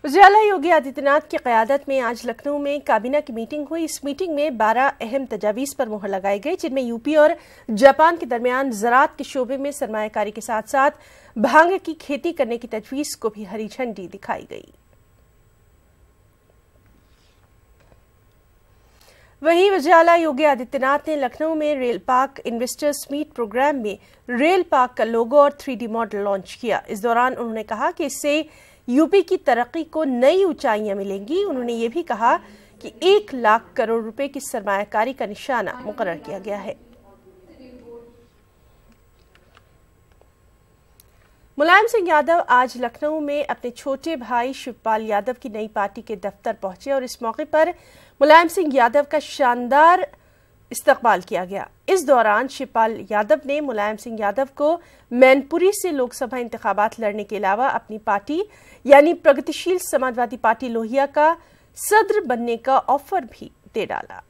वज़ीर-ए-आला योगी आदित्यनाथ की क़यादत में आज लखनऊ में काबीना की मीटिंग हुई। इस मीटिंग में 12 अहम तजावीज़ पर मुहर लगाई गई, जिनमें यूपी और जापान के दरमियान ज़राअत के शोबे में सरमायाकारी के साथ साथ भांग की खेती करने की तजवीज़ को भी हरी झंडी दिखाई गई। वहीं वज़ीर-ए-आला योगी आदित्यनाथ ने लखनऊ में rail park investors meet programme में रेल पार्क का लोगो और 3D मॉडल लॉन्च किया। इस दौरान उन्होंने कहा कि इससे यूपी की तरक्की को नई ऊंचाइयां मिलेंगी। उन्होंने ये भी कहा कि 1 लाख करोड़ रुपए की सरमायाकारी का निशाना मुकर्रर किया गया है। मुलायम सिंह यादव आज लखनऊ में अपने छोटे भाई शिवपाल यादव की नई पार्टी के दफ्तर पहुंचे और इस मौके पर मुलायम सिंह यादव का शानदार इस्तकबाल किया गया। इस दौरान शिवपाल यादव ने मुलायम सिंह यादव को मैनपुरी से लोकसभा इंतखाबात लड़ने के अलावा अपनी पार्टी यानी प्रगतिशील समाजवादी पार्टी लोहिया का सदर बनने का ऑफर भी दे डाला।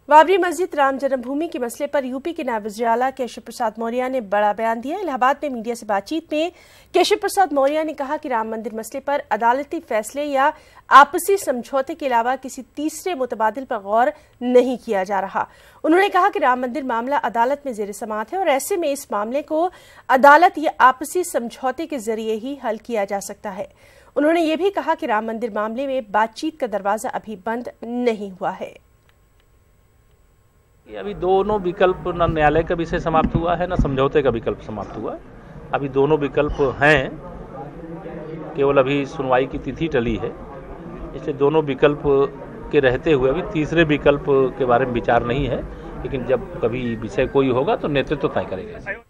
बाबरी मस्जिद राम जन्मभूमि के मसले पर यूपी के नायब वज़ीर-ए-आला केशव प्रसाद मौर्य ने बड़ा बयान दिया। इलाहाबाद में मीडिया से बातचीत में केशव प्रसाद मौर्य ने कहा कि राम मंदिर मसले पर अदालती फैसले या आपसी समझौते के अलावा किसी तीसरे मुतबादिल पर गौर नहीं किया जा रहा। उन्होंने कहा कि राम मंदिर मामला अदालत में ज़ेर समाअत है और ऐसे में इस मामले को अदालत या आपसी समझौते के जरिए ही हल किया जा सकता है। उन्होंने ये भी कहा कि राम मंदिर मामले में बातचीत का दरवाजा अभी बंद नहीं हुआ है। अभी दोनों विकल्प, न न्यायालय का विषय समाप्त हुआ है, न समझौते का विकल्प समाप्त हुआ है। अभी दोनों विकल्प हैं, केवल अभी सुनवाई की तिथि टली है, इसलिए दोनों विकल्प के रहते हुए अभी तीसरे विकल्प के बारे में विचार नहीं है। लेकिन जब कभी विषय कोई होगा तो नेतृत्व तय करेगा।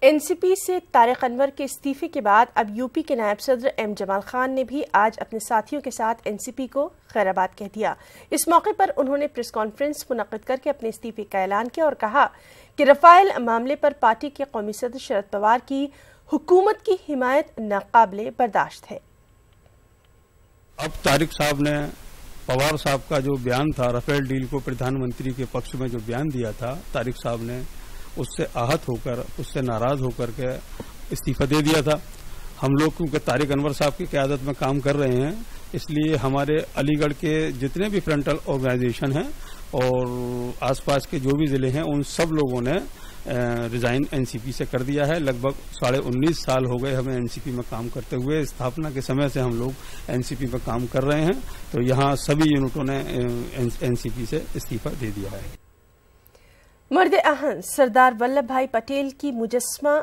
एनसीपी से तारिक अनवर के इस्तीफे के बाद अब यूपी के नायब सदर एम जमाल खान ने भी आज अपने साथियों के साथ एनसीपी को खैराबाद कह दिया। इस मौके पर उन्होंने प्रेस कॉन्फ्रेंस मुनक्किद करके अपने इस्तीफे का ऐलान किया और कहा कि रफाल मामले पर पार्टी के कौमी सदर शरद पवार की हुकूमत की हिमायत नाकाबिले बर्दाश्त है। अब तारिक साहब ने पवार साहब का जो बयान था, राफेल डील को प्रधानमंत्री के पक्ष में जो बयान दिया था, तारिक साहब ने उससे आहत होकर, उससे नाराज होकर के इस्तीफा दे दिया था। हम लोग क्योंकि तारिक अनवर साहब की क़यादत में काम कर रहे हैं, इसलिए हमारे अलीगढ़ के जितने भी फ्रंटल ऑर्गेनाइजेशन हैं और आसपास के जो भी जिले हैं, उन सब लोगों ने रिजाइन एनसीपी से कर दिया है। लगभग 19.5 साल हो गए हमें एनसीपी में काम करते हुए। स्थापना के समय से हम लोग एनसीपी में काम कर रहे हैं, तो यहाँ सभी यूनिटों ने एनसीपी से इस्तीफा दे दिया है। मर्द-ए-आहन सरदार वल्लभ भाई पटेल की मुजस्मा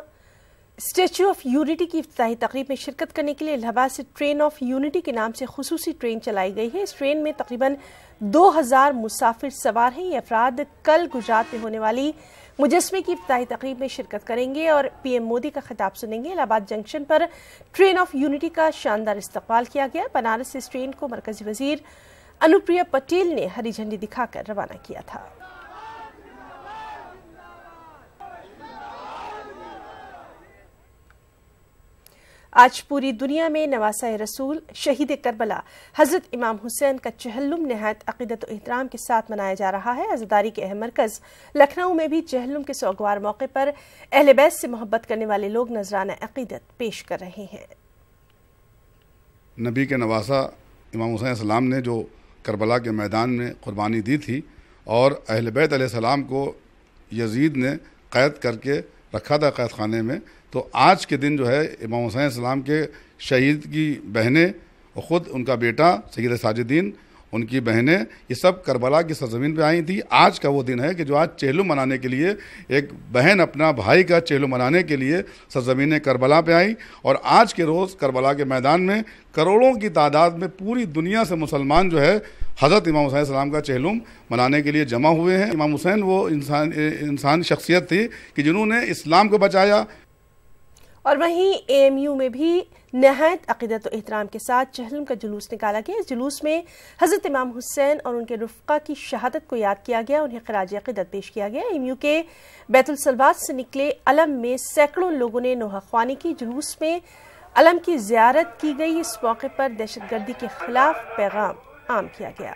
स्टैच्यू ऑफ यूनिटी की इफ्तिताही तकरीब में शिरकत करने के लिए इलाहाबाद से ट्रेन ऑफ यूनिटी के नाम से खुसूसी ट्रेन चलाई गई है। इस ट्रेन में तकरीबन 2000 मुसाफिर सवार हैं। ये अफराद कल गुजरात में होने वाली मुजस्मे की इफ्तिताही तकरीब में शिरकत करेंगे और पीएम मोदी का खिताब सुनेंगे। इलाहाबाद जंक्शन पर ट्रेन ऑफ यूनिटी का शानदार इस्तकबाल किया गया। बनारस से इस ट्रेन को मरकजी वजीर अनुप्रिया पटेल ने हरी झंडी दिखाकर रवाना किया था। आज पूरी दुनिया में नवासा रसूल शहीद करबला हजरत इमाम हुसैन का चहल्लुम नहायत अकीदत और एहतराम के साथ मनाया जा रहा है। अज़ादारी के अहम मरकज लखनऊ में भी चहल्लुम के सोगवार मौके पर अहले बैत से मोहब्बत करने वाले लोग नजराना अकीदत पेश कर रहे हैं। नबी के नवासा इमाम हुसैन सलाम ने जो करबला के मैदान में कुर्बानी दी थी और अहले बैत अलैहिस्सलाम को यजीद ने कैद करके रखा था कैद खाने में, तो आज के दिन जो है इमाम हुसैन सलाम के शहीद की बहनें और ख़ुद उनका बेटा सैयद साजिदीन, उनकी बहनें, ये सब करबला की सरजमीन पे आई थी। आज का वो दिन है कि जो आज चेहलुम मनाने के लिए एक बहन अपना भाई का चेहलुम मनाने के लिए सरजमीन करबला पे आई और आज के रोज़ करबला के मैदान में करोड़ों की तादाद में पूरी दुनिया से मुसलमान जो है हज़रत इमाम हुसैन सलाम का चेहलुम मनाने के लिए जमा हुए हैं। इमाम हुसैन वो इंसान शख्सियत थी कि जिन्होंने इस्लाम को बचाया। और वहीं एएमयू में भी नहायत अकीदत और एहतराम के साथ चहलुम का जुलूस निकाला गया। इस जुलूस में हजरत इमाम हुसैन और उनके रुफ़क़ा की शहादत को याद किया गया, उन्हें ख़राज अक़ीदत पेश किया गया। एएमयू के बैतुल सलवात से निकले अलम में सैकड़ों लोगों ने नोहा ख्वानी की। जुलूस में अलम की ज़ियारत की गई। इस मौके पर दहशतगर्दी के खिलाफ पैगाम आम किया गया।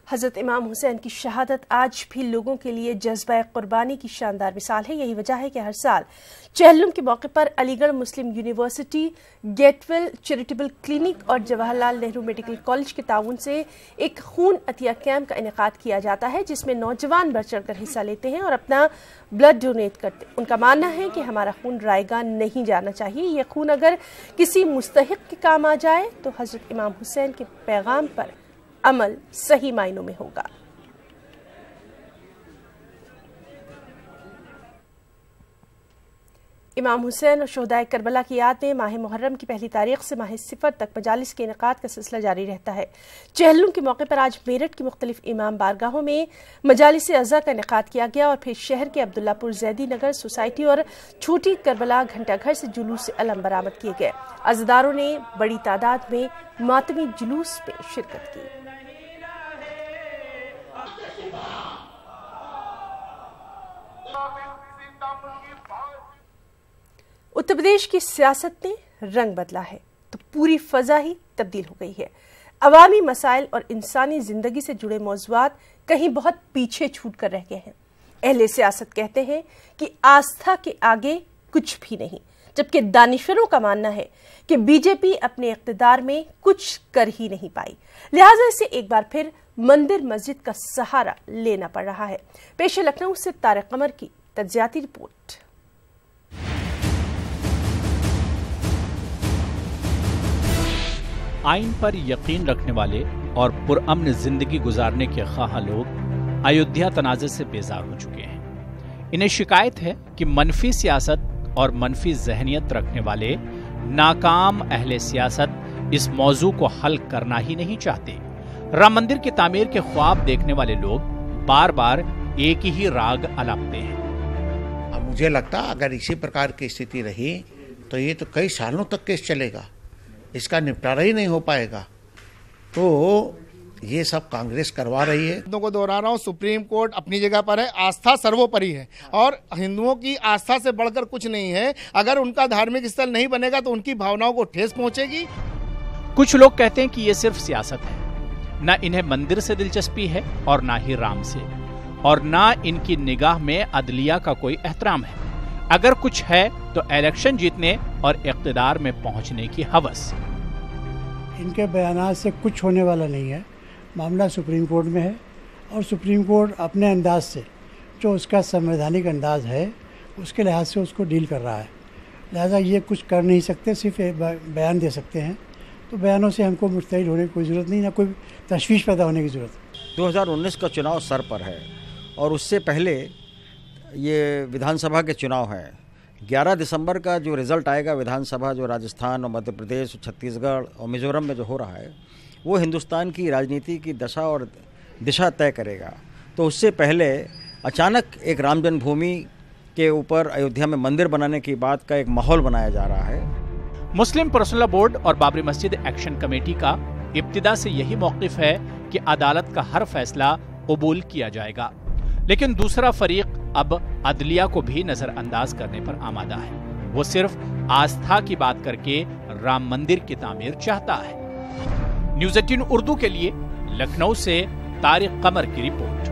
हजरत इमाम हुसैन की शहादत आज भी लोगों के लिए जज्बा कुर्बानी की शानदार मिसाल है। यही वजह है कि हर साल चेहल्लुम के मौके पर अलीगढ़ मुस्लिम यूनिवर्सिटी, गेटवेल चैरिटेबल क्लिनिक और जवाहरलाल नेहरू मेडिकल कॉलेज के ताउन से एक खून अतिया कैंप का इनेकाद किया जाता है, जिसमें नौजवान बढ़ चढ़कर हिस्सा लेते हैं और अपना ब्लड डोनेट करते हैं। उनका मानना है कि हमारा खून रायगा नहीं जाना चाहिए। यह खून अगर किसी मुस्तहिक के काम आ जाए तो हजरत इमाम हुसैन के पैगाम पर अमल सही मायनों में होगा। इमाम हुसैन और शोहदाए करबला की याद में माह मुहर्रम की पहली तारीख से माह सिफर तक मजालिस के इनेकाद का सिलसिला जारी रहता है। चेहल्लुम के मौके पर आज मेरठ की मुख्तलिफ इमाम बारगाहों में मजालिस अज़ा का इनेकाद किया गया और फिर शहर के अब्दुल्लापुर जैदी नगर सोसाइटी और छोटी करबला घंटाघर से जुलूस अलम बरामद किए गए। अज़ादारों ने बड़ी तादाद में मातमी जुलूस में शिरकत की। उत्तर प्रदेश की सियासत ने रंग बदला है तो पूरी फजा ही तब्दील हो गई है। अवामी मसाइल और इंसानी जिंदगी से जुड़े मौज़ूआत कहीं बहुत पीछे छूट कर रह गए हैं। अहले सियासत कहते हैं कि आस्था के आगे कुछ भी नहीं, जबकि दानिशवरों का मानना है कि बीजेपी अपने इक़्तिदार में कुछ कर ही नहीं पाई, लिहाजा इसे एक बार फिर मंदिर मस्जिद का सहारा लेना पड़ रहा है। पेश लखनऊ से तारिक कमर की तज्जियाती रिपोर्ट। आइन पर यकीन रखने वाले और पुरअमन जिंदगी गुजारने के ख्वाह लोग अयोध्या तनाज़े से बेजार हो चुके हैं। इन्हें शिकायत है कि मनफी सियासत और मनफी जहनियत रखने वाले नाकाम अहले सियासत इस मौजू को हल करना ही नहीं चाहते। राम मंदिर की तामीर के ख्वाब देखने वाले लोग बार बार एक ही राग अलापते हैं। अब मुझे लगता अगर इसी प्रकार की स्थिति रही तो ये तो कई सालों तक केस चलेगा, इसका निपटारा ही नहीं हो पाएगा। तो ये सब कांग्रेस करवा रही है। हिंदुओं को दोहरा रहा हूँ, सुप्रीम कोर्ट अपनी जगह पर है, आस्था सर्वोपरि है और हिंदुओं की आस्था से बढ़कर कुछ नहीं है। अगर उनका धार्मिक स्थल नहीं बनेगा तो उनकी भावनाओं को ठेस पहुंचेगी। कुछ लोग कहते हैं कि ये सिर्फ सियासत है, न इन्हें मंदिर से दिलचस्पी है और ना ही राम से, और ना इनकी निगाह में अदलिया का कोई एहतराम है। अगर कुछ है तो इलेक्शन जीतने और इक़्तिदार में पहुंचने की हवस। इनके बयानात से कुछ होने वाला नहीं है। मामला सुप्रीम कोर्ट में है और सुप्रीम कोर्ट अपने अंदाज से, जो उसका संवैधानिक अंदाज है, उसके लिहाज से उसको डील कर रहा है। लिहाजा ये कुछ कर नहीं सकते, सिर्फ बयान दे सकते हैं। तो बयानों से हमको मुस्तैद होने की कोई ज़रूरत नहीं, ना कोई तशवीश पैदा होने की ज़रूरत। 2019 का चुनाव सर पर है और उससे पहले ये विधानसभा के चुनाव हैं। 11 दिसंबर का जो रिज़ल्ट आएगा विधानसभा, जो राजस्थान और मध्य प्रदेश, छत्तीसगढ़ और मिज़ोरम में जो हो रहा है, वो हिंदुस्तान की राजनीति की दशा और दिशा तय करेगा। तो उससे पहले अचानक एक राम जन्मभूमि के ऊपर अयोध्या में मंदिर बनाने की बात का एक माहौल बनाया जा रहा है। मुस्लिम पर्सनल लॉ बोर्ड और बाबरी मस्जिद एक्शन कमेटी का इब्तिदा से यही मौक़िफ़ है कि अदालत का हर फैसला कबूल किया जाएगा, लेकिन दूसरा फरीक अब अदलिया को भी नजरअंदाज करने पर आमादा है। वो सिर्फ आस्था की बात करके राम मंदिर की तामीर चाहता है। न्यूज़ 18 उर्दू के लिए लखनऊ से तारिक कमर की रिपोर्ट।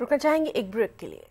रुकना चाहेंगे एक ब्रेक के लिए।